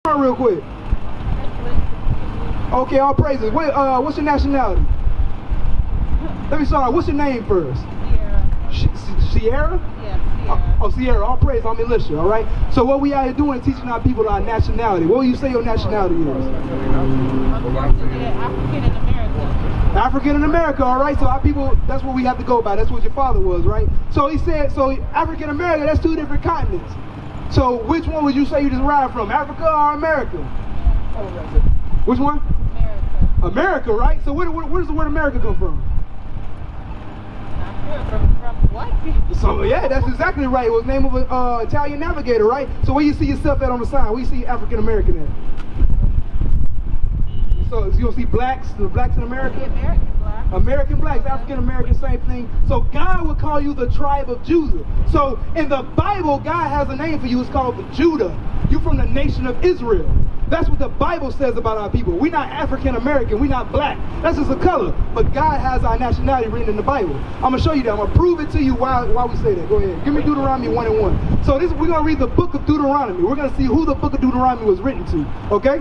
Real quick. Okay, all praises. What's your nationality? Let me start. What's your name first? Sierra. Yeah, Sierra. Oh, Sierra. All praise. I'm militia. All right. So what we out here doing is teaching our people our nationality. What will you say your nationality is? Unfortunately, African in America. African in America. All right. So our people. That's what we have to go by. That's what your father was, right? So he said. So African America. That's two different continents. So which one would you say you derived from? Africa or America? Which one? America. America, right? So where does the word America come from? From white people. So yeah, that's exactly right. It was the name of an Italian navigator, right? So where you see yourself at on the sign? Where you see African American at? So you gonna see blacks, the blacks in America? The American black. American blacks, African American, same thing. So God would call you the tribe of Judah. So in the Bible, God has a name for you. It's called the Judah. You're from the nation of Israel. That's what the Bible says about our people. We're not African American. We're not black. That's just a color. But God has our nationality written in the Bible. I'm going to show you that. I'm going to prove it to you while we say that. Go ahead. Give me Deuteronomy 1:1. So we're going to read the book of Deuteronomy. We're going to see who the book of Deuteronomy was written to. Okay?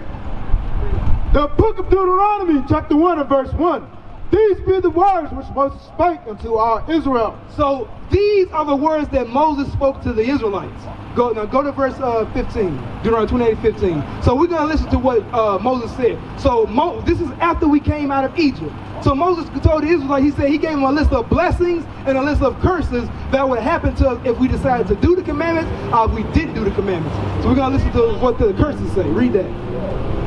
The book of Deuteronomy, chapter 1 and verse 1. These be the words which Moses spake unto our Israel. So these are the words that Moses spoke to the Israelites. Go to verse 15, Deuteronomy 28:15. So we're going to listen to what Moses said. So this is after we came out of Egypt. So Moses told the Israelites, he said he gave them a list of blessings and a list of curses that would happen to us if we decided to do the commandments or if we didn't do the commandments. So we're going to listen to what the curses say. Read that.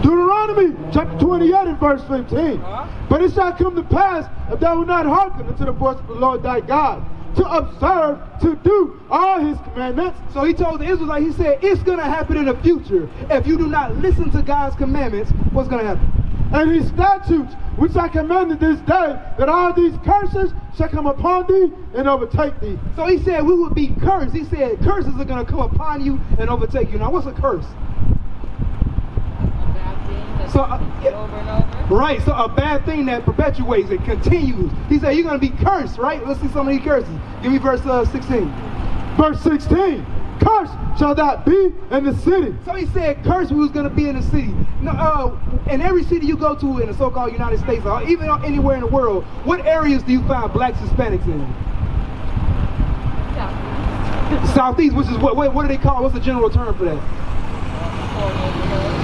Deuteronomy chapter 28 and verse 15. But it shall come to pass, if thou wilt not hearken unto the voice of the Lord thy God, to observe, to do all his commandments. So he told the Israelites, he said, it's going to happen in the future. If you do not listen to God's commandments, what's going to happen? And his statutes, which I commanded this day, that all these curses shall come upon thee and overtake thee. So he said we would be cursed. He said curses are going to come upon you and overtake you. Now what's a curse? So, over and over. Right, so a bad thing that perpetuates, it continues. He said you're going to be cursed, right? Let's see some of these curses. Give me verse 16. Verse 16. Cursed shall thou be in the city. So he said cursed we was going to be in the city. No, in every city you go to in the so-called United States, or even anywhere in the world, what areas do you find blacks, Hispanics in? Southeast. Southeast, which is what do they call it? What's the general term for that?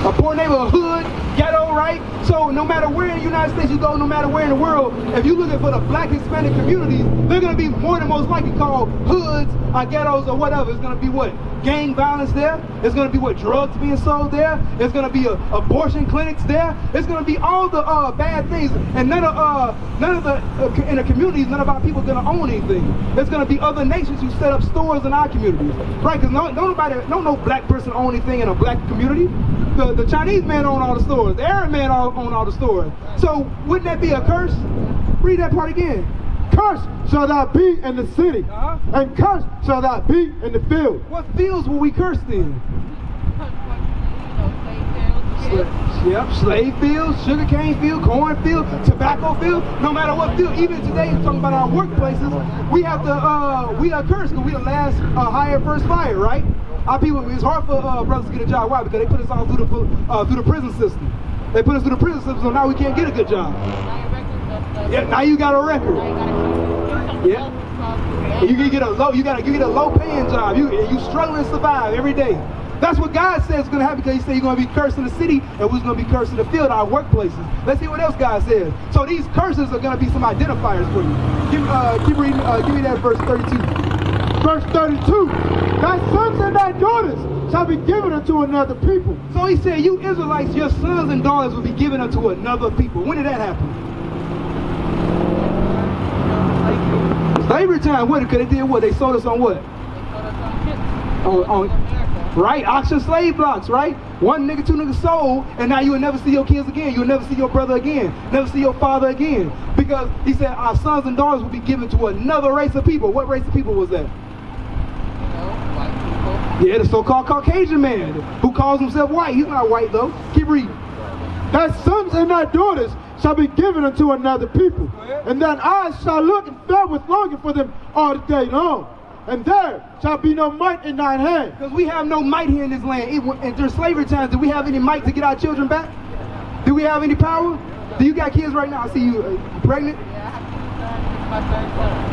A poor neighborhood, ghetto, right? So no matter where in the United States you go, no matter where in the world, if you're looking for the black Hispanic communities, they're going to be more than most likely called hoods or ghettos or whatever. It's going to be what? Gang violence there. It's going to be what? Drugs being sold there. It's going to be abortion clinics there. It's going to be all the bad things. And none of the in the communities, none of our people are going to own anything. There's going to be other nations who set up stores in our communities, right? Because no black person own anything in a black community. The Chinese man own all the stores. The Arab man own all the stores. So wouldn't that be a curse? Read that part again. Cursed shall thou be in the city, and cursed shall thou be in the field. What fields will we curse in? Yep, slave fields, sugarcane field, corn field, tobacco field. No matter what field. Even today, talking about our workplaces, we have to we are cursed because we the last hired first fire, right? Our people, it's hard for brothers to get a job. Why? Because they put us all through the prison system. They put us through the prison system, so now we can't get a good job. Yeah, now you got a record. Yeah. You can get a low paying job. You struggling to survive every day. That's what God says is going to happen, because he said you're going to be cursed in the city and we're going to be cursed in the field, our workplaces. Let's see what else God says. So these curses are going to be some identifiers for you. Keep reading. Give me that verse 32. Verse 32. Thy sons and thy daughters shall be given unto another people. So he said, you Israelites, your sons and daughters will be given unto another people. When did that happen? Slavery time. What? Because they did what? They sold us on what? They sold us on ships. Right? Auction slave blocks, right? One nigga, two niggas sold, and now you will never see your kids again. You'll never see your brother again. Never see your father again. Because he said our sons and daughters will be given to another race of people. What race of people was that? White people. Yeah, the so-called Caucasian man who calls himself white. He's not white though. Keep reading. Thy sons and thy daughters shall be given unto another people, and thine eyes shall look and fill with longing for them all the day long. and there shall be no might in thine hand. Because we have no might here in this land. And during slavery times, did we have any might to get our children back? Do we have any power? Do you got kids right now? I see you pregnant.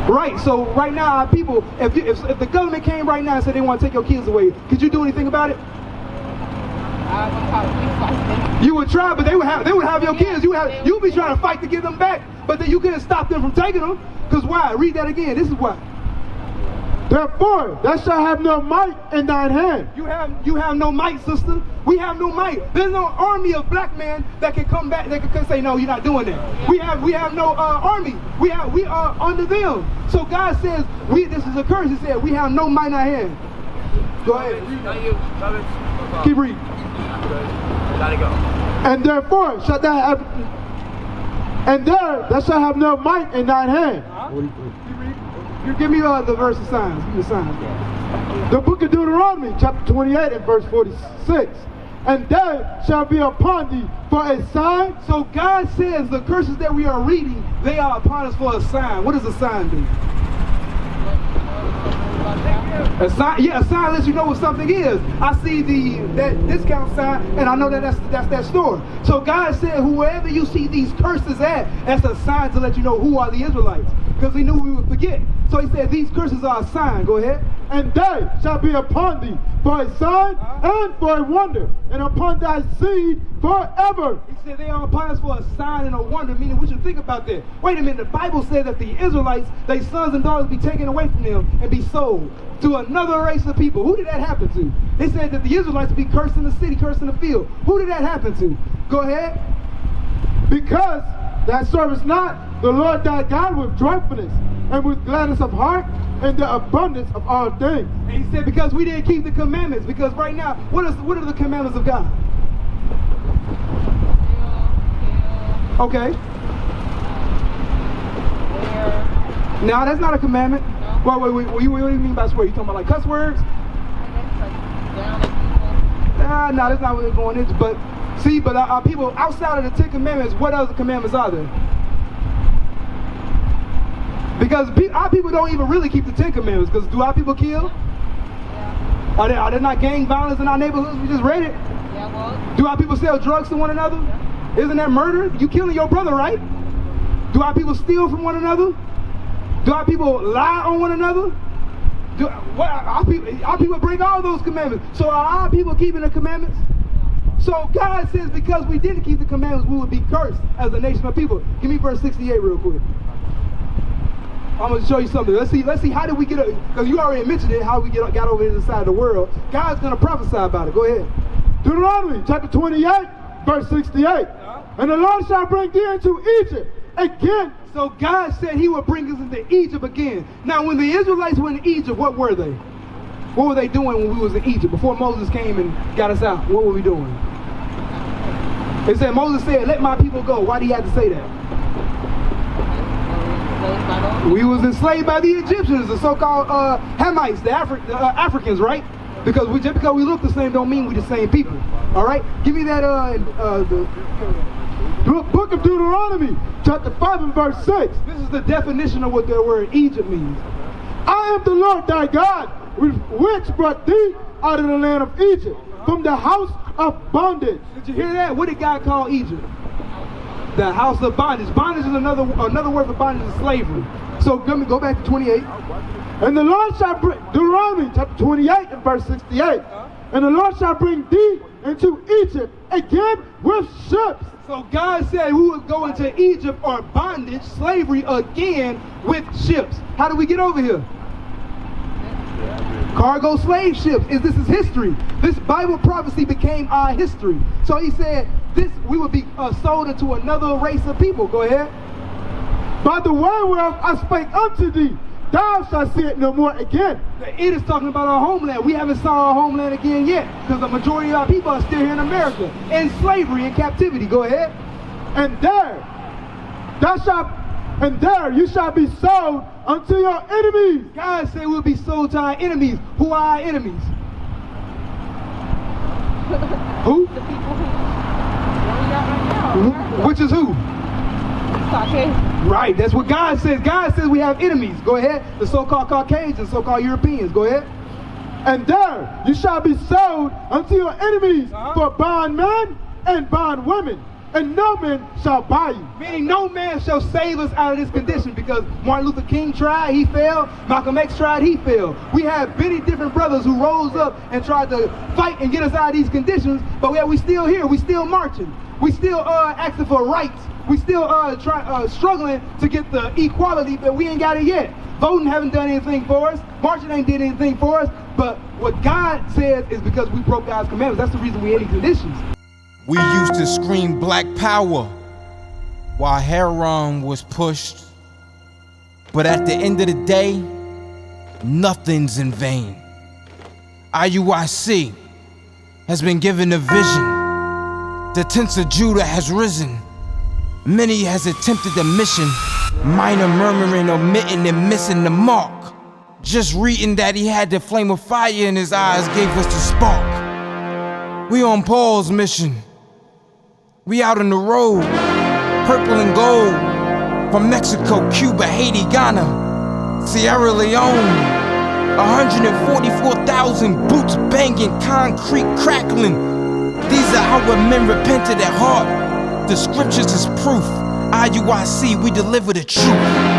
Right, so right now our people, if the government came right now and said they want to take your kids away, could you do anything about it? You would try, but they would have your kids. You'd be trying to fight to get them back, but then you couldn't stop them from taking them. Because why? Read that again. This is why. Therefore, thou shalt have no might in thine hand. You have no might, sister. We have no might. There's no army of black men that can come back. That can say, no, you're not doing that. We have no army. We are under them. So God says, this is a curse. He said, we have no might in our hand. Go ahead. Keep reading. Let it go. And therefore shalt thou have, and there thou shalt have no might in thine hand. You give me the verse of signs. Give me the signs. The book of Deuteronomy, chapter 28 and verse 46. And there shall be upon thee for a sign. So God says the curses that we are reading, they are upon us for a sign. What does a sign do? A sign lets you know what something is. I see that discount sign, and I know that's that store. So God said, whoever you see these curses at, that's a sign to let you know who are the Israelites. Because he knew we would forget. So he said, these curses are a sign. Go ahead. And they shall be upon thee for a sign and for a wonder, and upon thy seed forever. He said they are upon us for a sign and a wonder, meaning we should think about that. Wait a minute, the Bible said that the Israelites, their sons and daughters be taken away from them and be sold to another race of people. Who did that happen to? They said that the Israelites would be cursed in the city, cursed in the field. Who did that happen to? Go ahead. Because thou servest not the Lord thy God with joyfulness and with gladness of heart and the abundance of all things. And he said because we didn't keep the commandments. Because right now, what are the commandments of God? Okay. Now that's not a commandment. Wait. What do you mean by swear? You talking about like cuss words? Nah, that's not what we're going into. But see, our people outside of the 10 commandments, what other commandments are there? Because our people don't even really keep the 10 commandments. Because do our people kill? Yeah. Are there not gang violence in our neighborhoods? We just read it. Yeah, well. Do our people sell drugs to one another? Yeah. Isn't that murder? You killing your brother, right? Do our people steal from one another? Do our people lie on one another? Our people break all those commandments. So are our people keeping the commandments? So God says because we didn't keep the commandments, we would be cursed as a nation of people. Give me verse 68 real quick. I'm going to show you something. Let's see how did we get, because you already mentioned it, how we got over this side of the world. God's going to prophesy about it. Go ahead. Deuteronomy chapter 28, verse 68. And the Lord shall bring thee into Egypt again. So God said he would bring us into Egypt again. Now when the Israelites were in Egypt, what were they? What were they doing when we was in Egypt? Before Moses came and got us out, what were we doing? It said, Moses said, let my people go. Why did he have to say that? We was enslaved by the Egyptians, the so-called Hamites, the Africans, right? Because just because we look the same don't mean we the same people. All right? Give me that the book of Deuteronomy, chapter 5 and verse 6. This is the definition of what the word Egypt means. I am the Lord thy God, which brought thee out of the land of Egypt, from the house of bondage. Did you hear that? What did God call Egypt? The house of bondage. Bondage is another word for bondage is slavery. So go back to 28. And the Lord shall bring, Deuteronomy chapter 28 and verse 68. And the Lord shall bring thee into Egypt again with ships. So God said we would go into Egypt or bondage, slavery again with ships. How do we get over here? Cargo slave ships. This is history. This Bible prophecy became our history. So he said we would be sold into another race of people. Go ahead. By the word whereof I spake unto thee, thou shalt see it no more again. It is talking about our homeland. We haven't saw our homeland again yet, because the majority of our people are still here in America, in slavery, in captivity. Go ahead. And there you shall be sold unto your enemies. God said we'll be sold to our enemies. Who are our enemies? Who? The people who we got right now. Which is who? Caucasian. Right, that's what God says. God says we have enemies. Go ahead. The so-called Caucasians, so-called Europeans. Go ahead. And there you shall be sold unto your enemies for bondmen and bondwomen, and no man shall buy you. Meaning no man shall save us out of this condition, because Martin Luther King tried, he failed. Malcolm X tried, he failed. We have many different brothers who rose up and tried to fight and get us out of these conditions, but we still here. We still marching. We still asking for rights. We still struggling to get the equality, but we ain't got it yet. Voting haven't done anything for us. Marching ain't did anything for us. But what God says is because we broke God's commandments. That's the reason we in these conditions. We used to scream black power while heroin was pushed. But at the end of the day, nothing's in vain. IUIC has been given a vision. The tents of Judah has risen. Many has attempted the mission. Minor murmuring, omitting, and missing the mark. Just reading that he had the flame of fire in his eyes gave us the spark. We on Paul's mission. We out on the road, purple and gold. From Mexico, Cuba, Haiti, Ghana, Sierra Leone. 144,000 boots banging, concrete crackling. These are our men repented at heart. The scriptures is proof. IUIC, we deliver the truth.